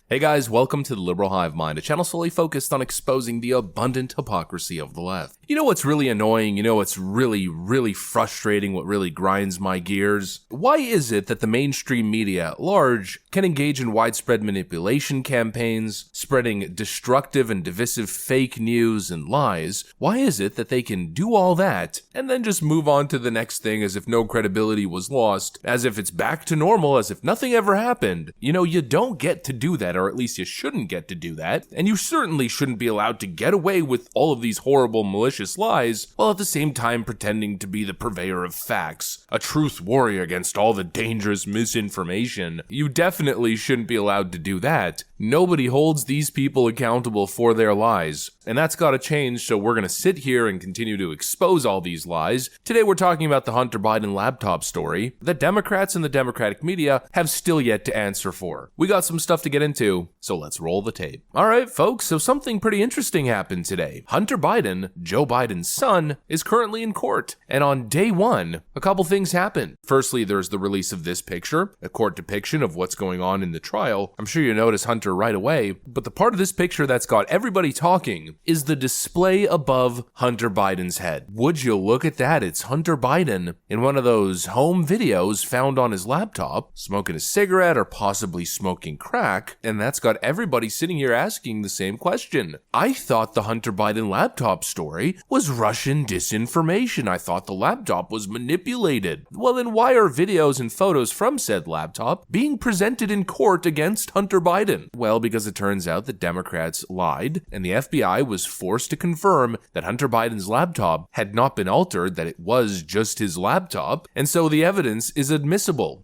Hey guys, welcome to the Liberal Hive Mind, a channel solely focused on exposing the abundant hypocrisy of the left. You know what's really annoying? You know what's really frustrating? What really grinds my gears? Why is it that the mainstream media at large can engage in widespread manipulation campaigns, spreading destructive and divisive fake news and lies? Why is it that they can do all that and then just move on to the next thing as if no credibility was lost, as if it's back to normal, as if nothing ever happened? You know, you don't get to do that, or at least you shouldn't get to do that, and you certainly shouldn't be allowed to get away with all of these horrible malicious lies while at the same time pretending to be the purveyor of facts, a truth warrior against all the dangerous misinformation. You definitely shouldn't be allowed to do that. Nobody holds these people accountable for their lies, and that's gotta change, so we're gonna sit here and continue to expose all these lies. Today we're talking about the Hunter Biden laptop story that Democrats and the Democratic media have still yet to answer for. We got some stuff to get into, so let's roll the tape. Alright folks, so something pretty interesting happened today. Hunter Biden, Joe Biden's son, is currently in court, and on day one, a couple things happened. Firstly, there's the release of this picture, a court depiction of what's going on in the trial. I'm sure you notice Hunter right away, but the part of this picture that's got everybody talking is the display above Hunter Biden's head. Would you look at that? It's Hunter Biden in one of those home videos found on his laptop, smoking a cigarette or possibly smoking crack, and that's got everybody sitting here asking the same question. I thought the Hunter Biden laptop story was Russian disinformation. I thought the laptop was manipulated. Well, then why are videos and photos from said laptop being presented in court against Hunter Biden? Well, because it turns out that Democrats lied, and the FBI was forced to confirm that Hunter Biden's laptop had not been altered, that it was just his laptop, and so the evidence is admissible.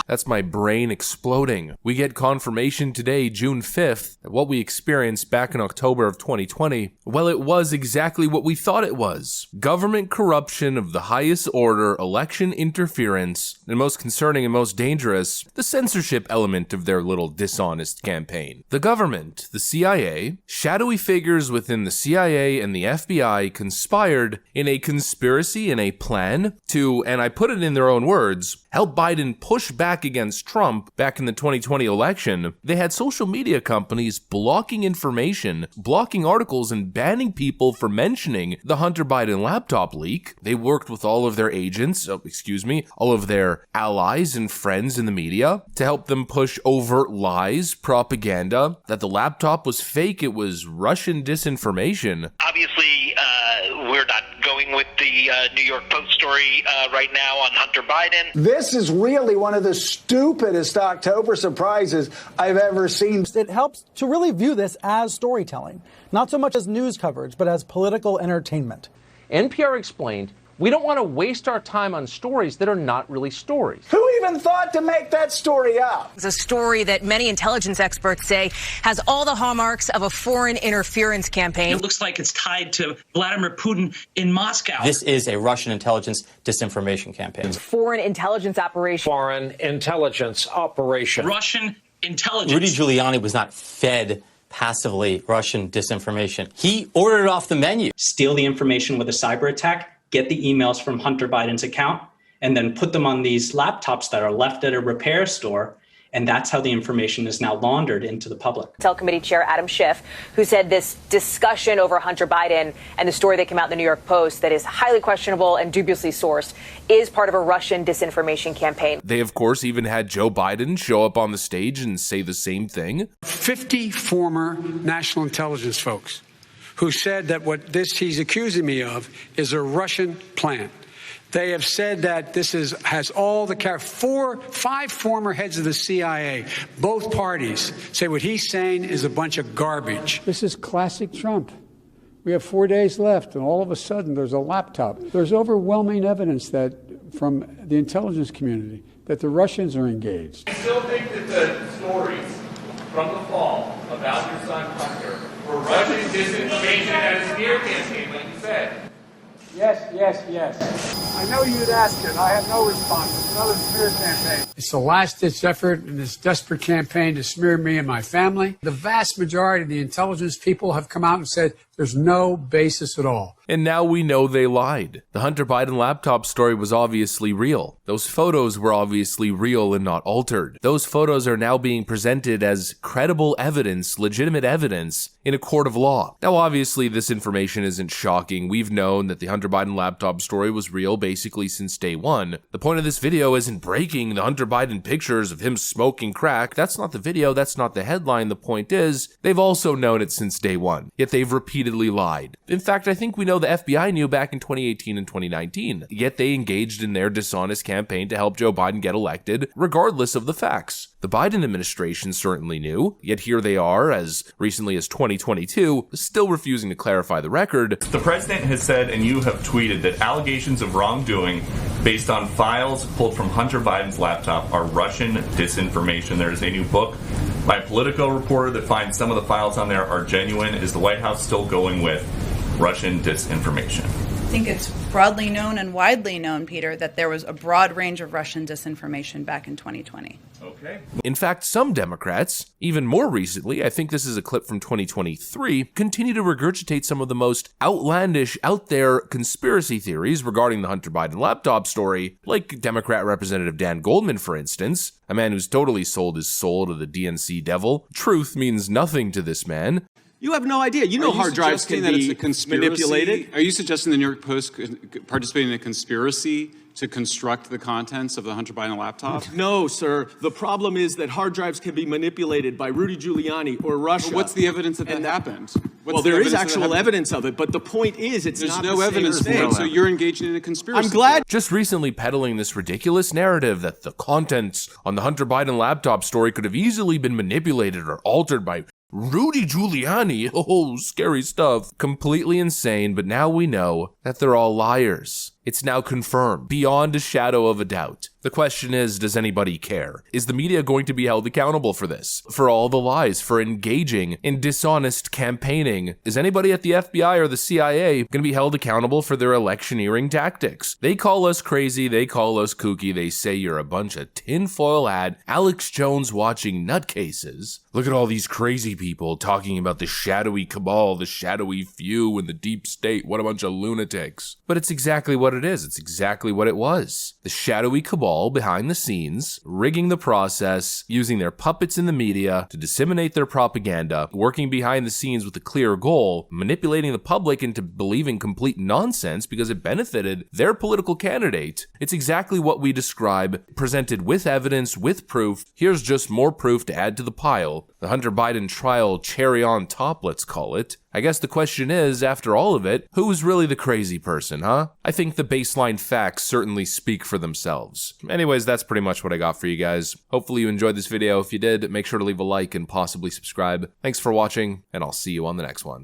That's my brain exploding. We get confirmation today, June 5th, that what we experienced back in October of 2020, well, it was exactly what we thought it was. Government corruption of the highest order, election interference, and most concerning and most dangerous, the censorship element of their little dishonest campaign. The government, the CIA, shadowy figures within the CIA and the FBI conspired in a conspiracy and a plan to, and I put it in their own words, help Biden push back against Trump back in the 2020 election. They had social media companies blocking information, blocking articles, and banning people for mentioning the Hunter Biden laptop leak. They worked with all of their agents, all of their allies and friends in the media to help them push overt lies, propaganda, that the laptop was fake, it was Russian disinformation. Obviously, we're not going with the New York Post story right now on Hunter Biden. This is really one of the stupidest October surprises I've ever seen. It helps to really view this as storytelling, not so much as news coverage, but as political entertainment. NPR explained, we don't want to waste our time on stories that are not really stories. Who even thought to make that story up? It's a story that many intelligence experts say has all the hallmarks of a foreign interference campaign. It looks like it's tied to Vladimir Putin in Moscow. This is a Russian intelligence disinformation campaign. Foreign intelligence operation. Foreign intelligence operation. Russian intelligence. Rudy Giuliani was not fed passively Russian disinformation. He ordered it off the menu. Steal the information with a cyber attack, get the emails from Hunter Biden's account, and then put them on these laptops that are left at a repair store. And that's how the information is now laundered into the public. Intel Committee Chair Adam Schiff, who said this discussion over Hunter Biden and the story that came out in the New York Post that is highly questionable and dubiously sourced is part of a Russian disinformation campaign. They, of course, even had Joe Biden show up on the stage and say the same thing. 50 former national intelligence folks who said that what he's accusing me of is a Russian plan. They have said that this has all the 5 former heads of the CIA, both parties, say what he's saying is a bunch of garbage. This is classic Trump. We have 4 days left, and all of a sudden there's a laptop. There's overwhelming evidence that from the intelligence community that the Russians are engaged. I still think that the stories from the fall about your son Hunter were Russian disinformation and a smear campaign, like you said. Yes. I know you'd ask it. I have no response. It's another smear campaign. It's the last-ditch effort in this desperate campaign to smear me and my family. The vast majority of the intelligence people have come out and said There's no basis at all. And now we know they lied. The Hunter Biden laptop story was obviously real. Those photos were obviously real and not altered. Those photos are now being presented as credible evidence, legitimate evidence, in a court of law. Now, obviously, this information isn't shocking. We've known that the Hunter Biden laptop story was real basically since day one. The point of this video isn't breaking the Hunter Biden pictures of him smoking crack. That's not the video. That's not the headline. The point is, they've also known it since day one, yet they've repeatedly lied. In fact, I think we know the FBI knew back in 2018 and 2019, yet they engaged in their dishonest campaign to help Joe Biden get elected, regardless of the facts. The Biden administration certainly knew, yet here they are, as recently as 2022, still refusing to clarify the record. The president has said, and you have tweeted, that allegations of wrongdoing based on files pulled from Hunter Biden's laptop are Russian disinformation. There is a new book by a Politico reporter that finds some of the files on there are genuine. Is the White House still going with Russian disinformation? I think it's broadly known and widely known, Peter, that there was a broad range of Russian disinformation back in 2020. Okay. In fact, some Democrats, even more recently, I think this is a clip from 2023, continue to regurgitate some of the most outlandish, out there conspiracy theories regarding the Hunter Biden laptop story, like Democrat Representative Dan Goldman, for instance, a man who's totally sold his soul to the DNC devil. Truth means nothing to this man. You have no idea. You know hard drives can be manipulated. Are you suggesting the New York Post could participate in a conspiracy to construct the contents of the Hunter Biden laptop? No, sir. The problem is that hard drives can be manipulated by Rudy Giuliani or Russia. Well, what's the evidence that happened? Well, there is actual evidence of it, but the point is it's not the same. There's no evidence for it, so you're engaging in a conspiracy. I'm glad. Just recently peddling this ridiculous narrative that the contents on the Hunter Biden laptop story could have easily been manipulated or altered by Rudy Giuliani. Oh, scary stuff. Completely insane, but now we know that they're all liars. It's now confirmed, beyond a shadow of a doubt. The question is, does anybody care? Is the media going to be held accountable for this? For all the lies, for engaging in dishonest campaigning? Is anybody at the FBI or the CIA going to be held accountable for their electioneering tactics? They call us crazy, they call us kooky, they say you're a bunch of tinfoil hat, Alex Jones watching nutcases. Look at all these crazy people talking about the shadowy cabal, the shadowy few, and the deep state. What a bunch of lunatics. But it's exactly what it is. It's exactly what it was. The shadowy cabal behind the scenes, rigging the process, using their puppets in the media to disseminate their propaganda, working behind the scenes with a clear goal, manipulating the public into believing complete nonsense because it benefited their political candidate. It's exactly what we describe, presented with evidence, with proof. Here's just more proof to add to the pile. The Hunter Biden trial cherry on top, let's call it. I guess the question is, after all of it, who's really the crazy person, huh? I think the baseline facts certainly speak for themselves. Anyways, that's pretty much what I got for you guys. Hopefully you enjoyed this video. If you did, make sure to leave a like and possibly subscribe. Thanks for watching, and I'll see you on the next one.